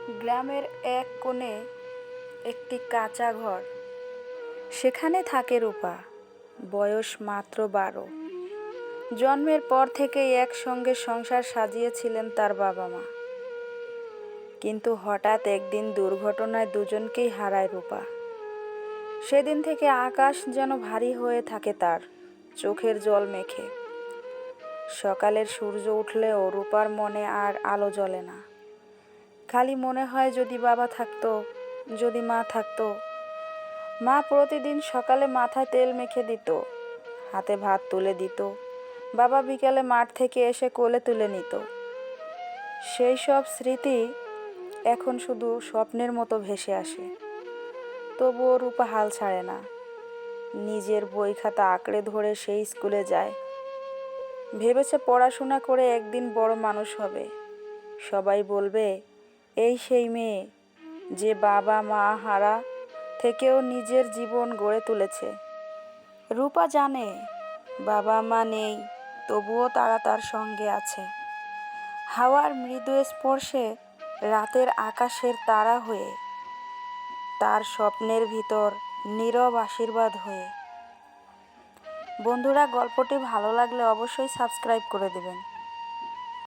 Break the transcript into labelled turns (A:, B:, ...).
A: গ্রামের এক কোণে একটি কাঁচা ঘর। সেখানে থাকে রূপা। বয়স মাত্র 12। জন্মের পর থেকেই একসঙ্গে সংসার সাজিয়েছিলেন তার বাবা মা। কিন্তু হঠাৎ একদিন দুর্ঘটনায় দুজনকেই হারায় রূপা। সেদিন থেকে আকাশ যেন ভারী হয়ে থাকে তার, চোখের জল মেখে। সকালের সূর্য উঠলেও রূপার মনে আর আলো জ্বলে না। খালি মনে হয় যদি বাবা থাকতো, যদি মা থাকতো। মা প্রতিদিন সকালে মাথায় তেল মেখে দিত, হাতে ভাত তুলে দিত। বাবা বিকালে মাঠ থেকে এসে কোলে তুলে নিত। সেই সব স্মৃতি এখন শুধু স্বপ্নের মতো ভেসে আসে। তবুও রূপা হাল ছাড়ে না। নিজের বই খাতা আঁকড়ে ধরে সেই স্কুলে যায়। ভেবেছে পড়াশোনা করে একদিন বড় মানুষ হবে। সবাই বলবে, এই সেই মেয়ে যে বাবা মা হারা থেকেও নিজের জীবন গড়ে তুলেছে। রূপা জানে বাবা মা নেই, তবুও তারা তার সঙ্গে আছে। হাওয়ার মৃদু স্পর্শে, রাতের আকাশের তারা হয়ে, তার স্বপ্নের ভিতর নীরব আশীর্বাদ হয়ে। বন্ধুরা, গল্পটি ভালো লাগলে অবশ্যই সাবস্ক্রাইব করে দেবেন।